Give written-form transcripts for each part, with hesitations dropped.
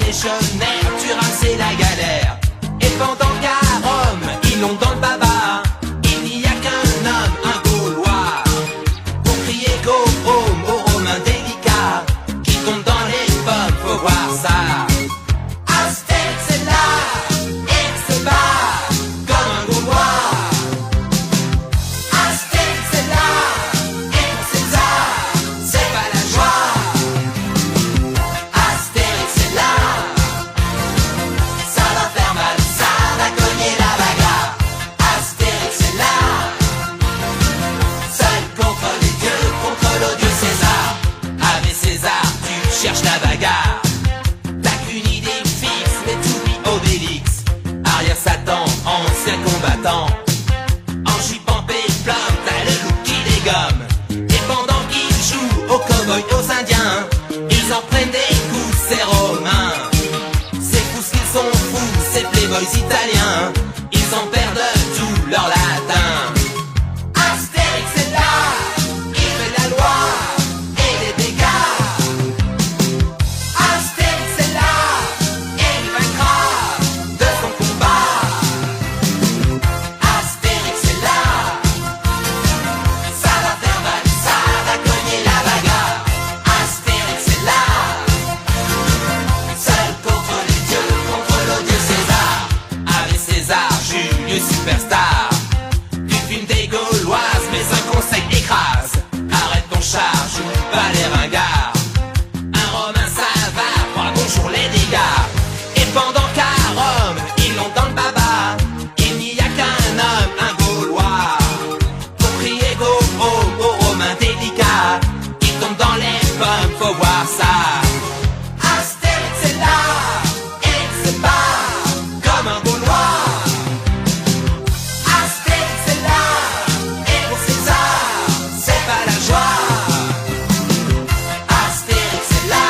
légionnaire, tu rames la galère. Et pendant qu'à Rome, ils l'ont dans le baba, il n'y a qu'un homme, un Gaulois, pour crier go home aux Romains délicats, qui tombent dans les pommes, faut voir ça. Astérix est là, et se bat, comme un Gaulois. Astérix est là, et pour César, c'est pas la joie. Astérix est là, ça va faire mal, ça va cogner la bagarre. Astérix est là, seul contre les dieux, contre l'odieux César. Avec César, tu cherches la bagarre. T'as qu'une idée fixe, mais tu oublies Obélix. Arrière Satan, ancien combattant, en jupe en péplum, t'as le loup qui dégomme. Et pendant qu'ils jouent aux cow-boys, aux indiens, ils en prennent des coups, ces Romains. C'est fou ce qu'ils sont fous, ces playboys italiens, ils en perdent tout leur latin. Astérix est là, il fait la loi et les dégâts. Astérix est là, et il vaincra de son combat. Astérix est là, ça va faire mal, ça va cogner la bagarre. Astérix est là, seul contre les dieux, contre l'odieux César. Avec César, Julius superstar, tu filmes des Gauloises, mais un conseil écrase. Arrête ton char, joue pas les ringards. Un Romain ça va, crois bonjour les dégâts. Et pendant qu'à Rome, ils l'ont dans le baba, il n'y a qu'un homme, un Gaulois, pour crier go home aux Romains délicats, qui tombent dans les pommes, faut voir ça. Astérix est là, et il se bat, comme un Gaulois. Astérix est là, et pour César, c'est pas la joie. Astérix est là,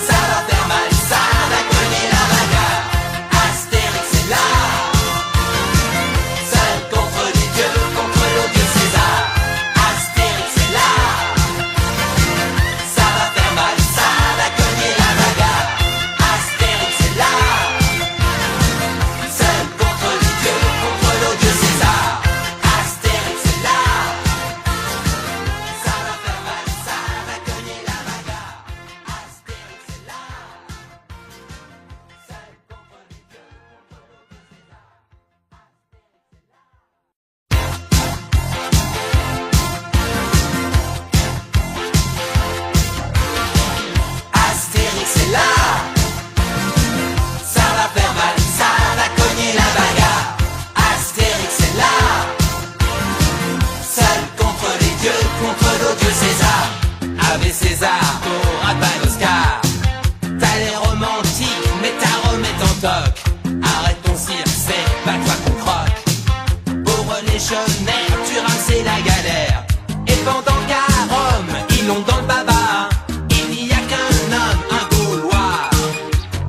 ça va faire mal, ça va cogner la bagarre. Astérix est là, seul contre les dieux, contre l'odieux César. Astérix est là, ça va faire mal, ça va cogner la bagarre. Astérix est là, seul contre les dieux, contre l'odieux César. Astérix est là, ça va faire mal, ça va cogner la bagarre. Astérix est là, seul contre les dieux, contre l'odieux César. Astérix est là, ça va faire mal, ça va cogner la bagarre. Astérix est là, seul contre les dieux, contre l'odieux César. Avec César, t'auras pas l'Oscar. T'as les romantiques, mais ta Rome est en toc. Arrête ton cirque, c'est pas toi qu'on croque. Pauvre légionnaire, tu rames la galère. Et pendant qu'à Rome, ils l'ont dans le baba, il n'y a qu'un homme, un Gaulois,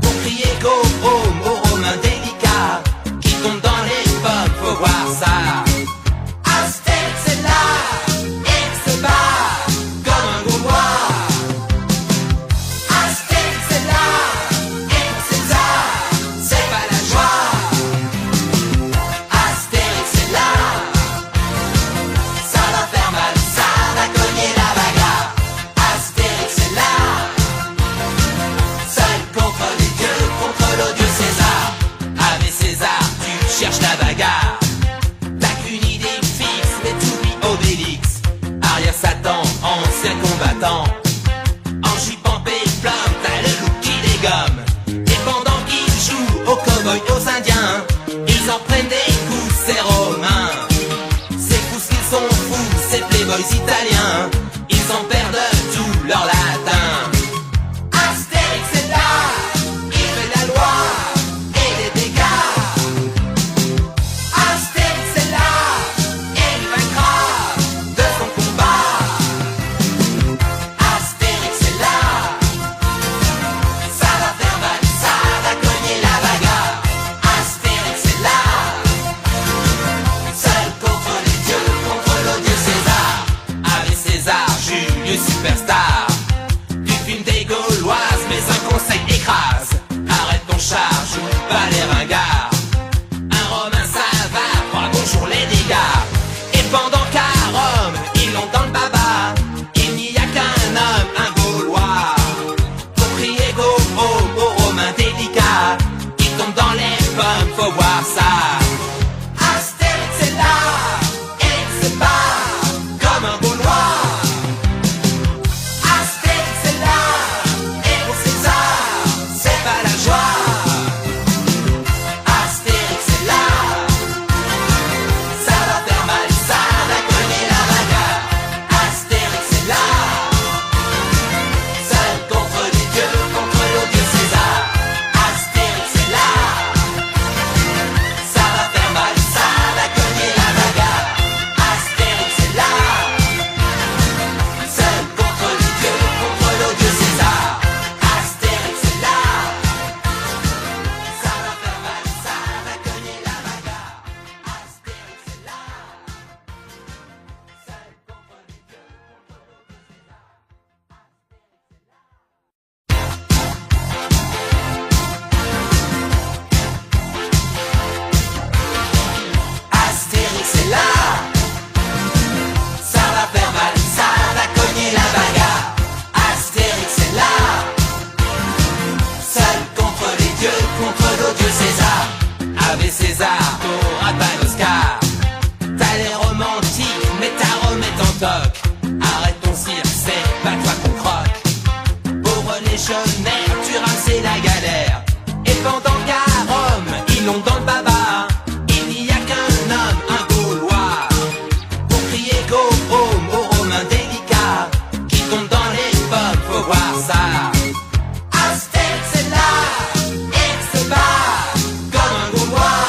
pour crier go home aux Romains délicats, qui tombent dans les pommes, faut voir ça. Astérix est là, et il se bat, comme un Gaulois. Astérix est là, et pour César, c'est pas la joie. Astérix est là, ça va faire mal, ça va cogner la bagarre. Astérix est là, seul contre les dieux, contre l'odieux César. Avec César, tu cherches la bagarre. T'as qu'une idée fixe, mais tu oublies Obélix. Arrière Satan, ancien combattant, en jupe en péplum, t'as le loup qui dégomme. Et pendant qu'ils jouent aux cow-boys, aux indiens, ils en prennent des coups, ces Romains. C'est fou ce qu'ils sont fous, ces playboys italiens, ils en perdent tout leur latin. Astérix est là, il fait la loi et les dégâts. Astérix est là, et il vaincra de son combat. Astérix est là, ça va faire mal, ça va cogner la bagarre. Astérix est là, seul contre les dieux, contre l'odieux César. Avec César, conseil écrase. Arrête ton char, joue pas les ringards. Un Romain ça va, crois bonjour les dégâts. Et pendant qu'à Rome, ils l'ont dans le baba, il n'y a qu'un homme, un Gaulois. Pour crier go aux Romains délicats, il tombe dans les pommes, faut voir ça. Astérix est là, et il se bat comme un Gaulois. Astérix est là, et pour César, c'est pas la joie. Astérix est là, ça va faire mal, ça va cogner la bagarre. Astérix est là, seul contre les dieux, contre l'odieux César. Astérix est là, ça va faire mal, ça va cogner la bagarre. Astérix est là, seul contre les dieux, contre l'odieux César. Astérix est là, ça va faire mal, ça va cogner la bagarre. Astérix est là, seul contre les dieux, contre Astérix est là, ça va faire mal, ça va cogner la bagarre. Astérix est là, seul contre les dieux, contre l'odieux César. Ave César, t'auras pas l'Oscar. T'as l'air romantique, mais ta Rome est en toc. Arrête ton cirque, c'est pas toi qu'on croque. Pauvre légionnaire, tu rames la galère. Et pendant qu'à Rome, ils l'ont dans le baba, il n'y a qu'un homme, un Gaulois. Pour crier go aux Romains délicats, qui tombent dans les pommes, faut voir ça. Astérix est là, et il se bat comme un Gaulois.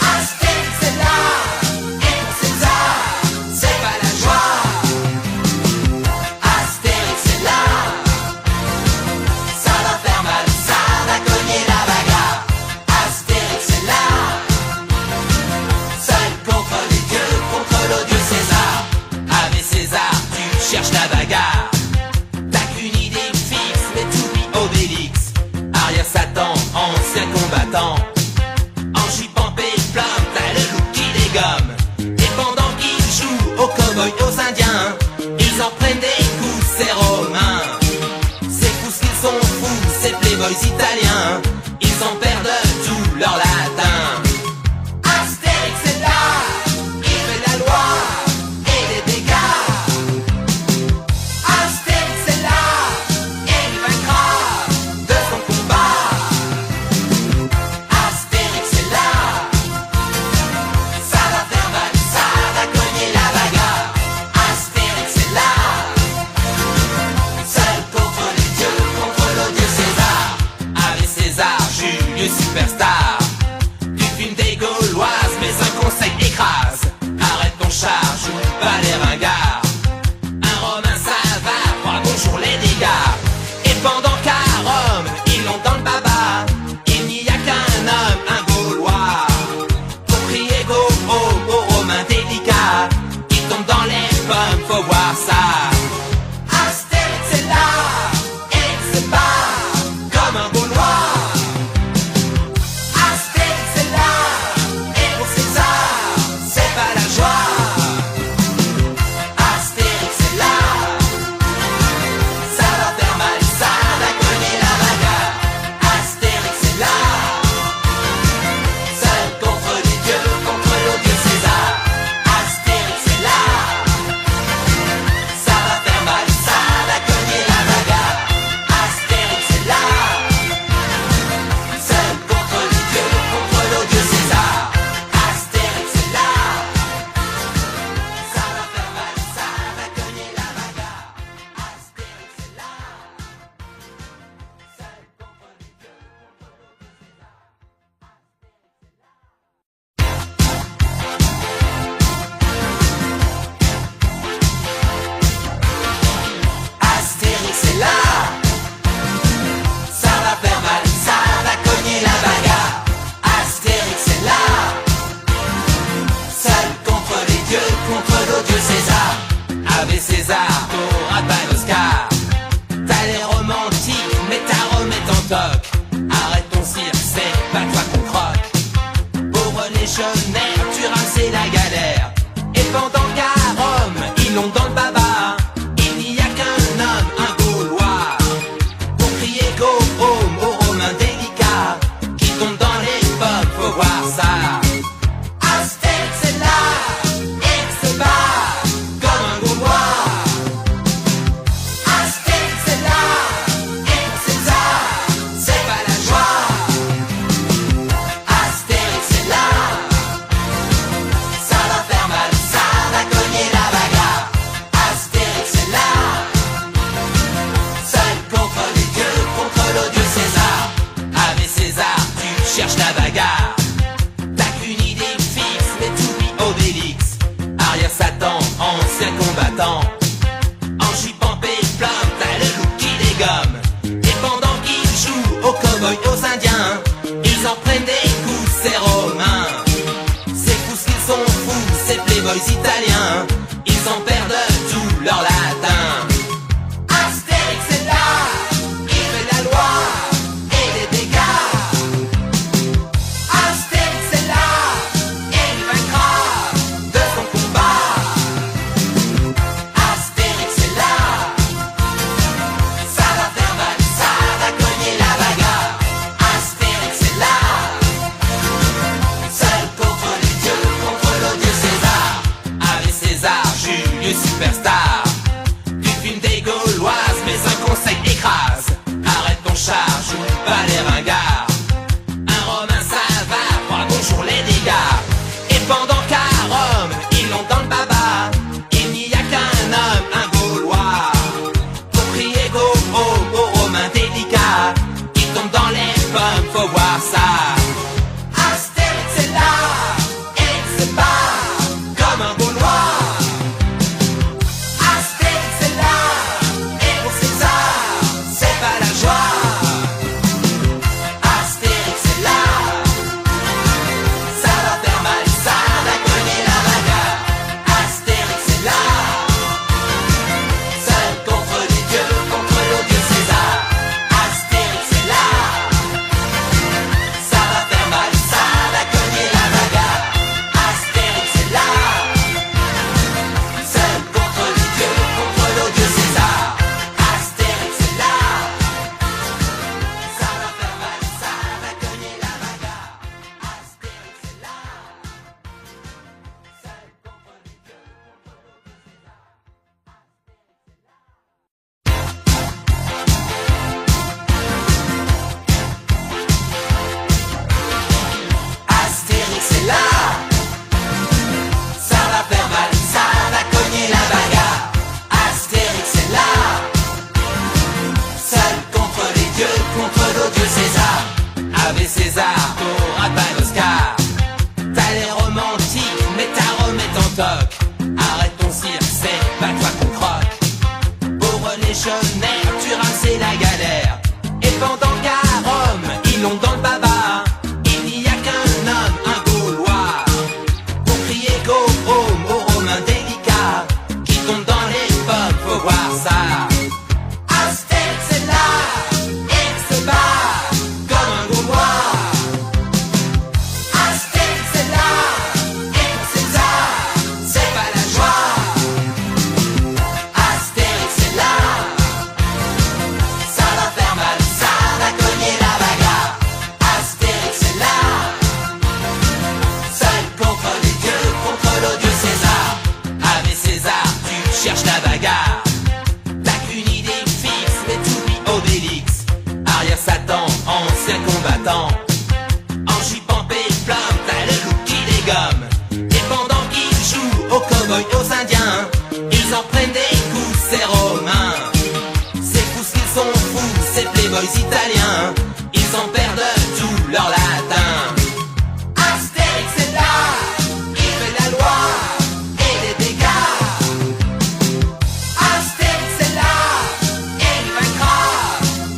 Astérix est là, et pour César, c'est pas la joie. Astérix est là, ça va faire mal, ça va cogner la bagarre. Astérix est là, seul contre les dieux, contre l'odieux César. Ave César, tu cherches la bagarre. T'as qu'une idée fixe, mais t'oublies Obélix. Arrière Satan, ancien combattant. En jupe en péplum, t'as le look qui dégomme. Et pendant qu'ils jouent aux cow-boys, aux indiens, ils en prennent des coups, ces Romains. C'est fous ce qu'ils sont fous, ces playboys italiens. Ils en perdent tout leur latin. Astérix est là, il fait la loi et les dégâts. Astérix est là, et il vaincra de son combat. Astérix est là, ça va faire mal, ça va cogner la bagarre. Astérix est là, seul contre les dieux, contre l'odieux César. Ave César, Julius superstar. Du film des Gauloises, mais un conseil écrase. Arrête ton char, joue pas les ringards. Un Romain ça va, crois bonjour les dégâts. Et pendant qu'à Rome, ils l'ont dans le baba, il n'y a qu'un homme, un Gaulois. Pour crier go aux Romains délicats, qui tombent dans les pommes, faut voir ça. Astérix est là, et il se bat comme un Gaulois. toc. Arrête ton cirque, c'est pas toi qu'on croque. Pauvre légionnaire, tu rames, la galère. Et pendant qu'à Rome, ils l'ont dans le baba, il n'y a qu'un homme, un Gaulois, pour crier go home aux Romains délicats qui tombent dans les pommes, faut voir ça. Astérix est là, et se bat comme un Gaulois. Astérix est là, et pour César, c'est pas la joie. Astérix est là, ça va faire mal, ça va cogner la bagarre. Astérix est là, seul contre les dieux, contre l'odieux César. Avec César, tu cherches la bagarre. T'as qu'une idée fixe, mais t'oublies Obélix. Arrière Satan, ancien combattant. En jupe en péplum, t'as le loup qui dégomme. Et pendant qu'ils jouent aux cow-boys, aux indiens, ils en prennent des coups, ces Romains. C'est fous qu'ils sont fous, ces playboys italiens. Ils en perdent tout leur latin. Astérix est là, il fait la loi et les dégâts. Astérix est là, et il vaincra de son combat. Astérix est là, ça va faire mal, ça va cogner la bagarre. Astérix est là, seul contre les dieux, contre l'odieux César. Avec César, Julius superstar. Tu filmes des Gauloises, mais un conseil écrase. Arrête ton char, joue pas les ringards. Un Romain ça va, crois bonjour les dégâts. Et pendant qu'à Rome, ils l'ont dans le baba, il n'y a qu'un homme, un Gaulois, pour crier go home aux Romains délicats qui tombent dans les pommes, faut voir ça. Astérix est là, et il se bat comme un Gaulois. Astérix est là, et pour César, c'est pas la joie. Astérix est là, ça va faire mal, ça va cogner la bagarre. Astérix est là, seul contre les dieux, contre l'odieux César. Astérix est là, ça va faire mal, ça va cogner la bagarre. Astérix est là, seul contre les dieux, contre l'odieux César. Astérix est là, ça va faire mal, ça va cogner la bagarre. Astérix est là, seul contre les dieux, contre Astérix est là, ça va faire mal, ça va cogner la bagarre. Astérix est là, seul contre les dieux, contre l'odieux César. Avec César, t'auras pas d'Oscar. T'as les romantiques, mais ta Rome est en toc. Arrête ton cirque, c'est pas toi qu'on croque. Pauvre légionnaire, tu rames, la galère. Et pendant qu'à Rome, ils l'ont dans le baba, il n'y a qu'un homme, un Gaulois, pour crier go home aux Romains délicats qui tombent dans les pommes, faut voir ça. Astérix est là, et il se bat comme un Gaulois. Astérix est là, et pour César, c'est pas la joie. Astérix est là, ça va faire mal, ça va cogner la bagarre. Astérix est là, seul contre les dieux, contre l'odieux César. Avec César, tu cherches la bagarre. T'as qu'une idée fixe, mais t'oublies Obélix. Arrière Satan, ancien combattant. En jupe en péplum, t'as le loup qui dégomme. Et pendant qu'ils jouent aux cow-boys, aux indiens, ils en prennent des coups, ces Romains. C'est fous qu'ils sont fous, ces playboys italiens. Ils en perdent tout leur latin. Astérix est là, il fait la loi et les dégâts. Astérix est là, et il vaincra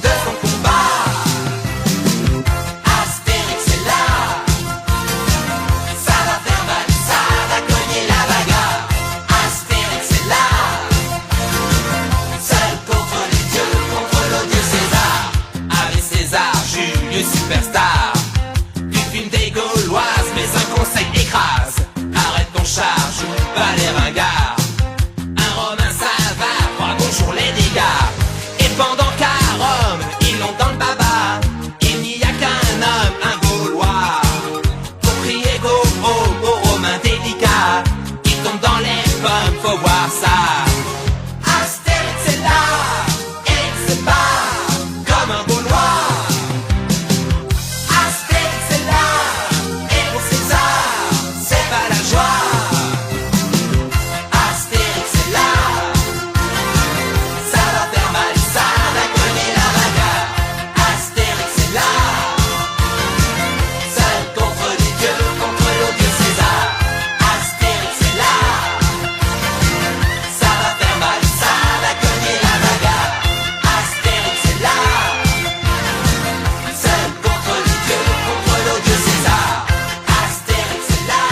de son combat. Astérix est là, ça va faire mal, ça va cogner la bagarre. Astérix est là, seul contre les dieux, contre l'odieux César. Avec César, vieux superstar du film des Gauloises, mais un conseil écrase: arrête ton char, joue pas les ringards. Un Romain ça va, crois bonjour les dégâts. Et pendant qu'à Rome, ils l'ont dans le baba, il n'y a qu'un homme, un Gaulois, pour crier go aux Romains délicats. Il tombe dans les pommes, faut voir ça. Astérix est là, et il se bat comme un Gaulois. Astérix est là, et pour César, c'est pas la joie. Astérix est là, ça va faire mal, ça va cogner la bagarre. Astérix est là, seul contre les dieux, contre l'odieux César. Astérix est là, ça va faire mal, ça va cogner la bagarre. Astérix est là, seul contre les dieux, contre l'odieux César. Astérix est là,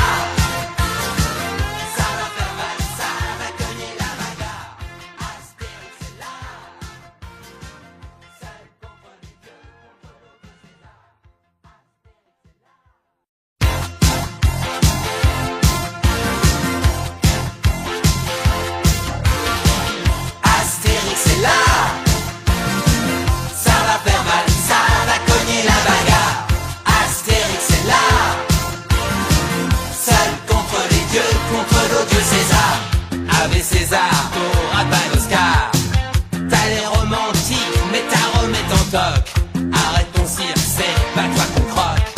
ça va faire mal, ça va cogner la bagarre. Astérix est là, seul contre les dieux, contre l'odieux César. Astérix est là, ça va faire mal, ça va cogner la bagarre. Astérix est là, seul contre les dieux, contre l'odieux César. Ave César, t'auras pas l'Oscar. T'as l'air romantique, mais ta Rome est en toc. Arrête ton cirque, c'est pas toi qu'on croque.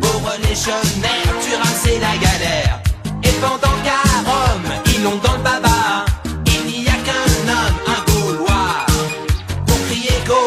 Pauvre légionnaire, tu rames, c'est la galère. Et pendant qu'à Rome, ils l'ont dans le baba, il n'y a qu'un homme, un Gaulois, pour crier go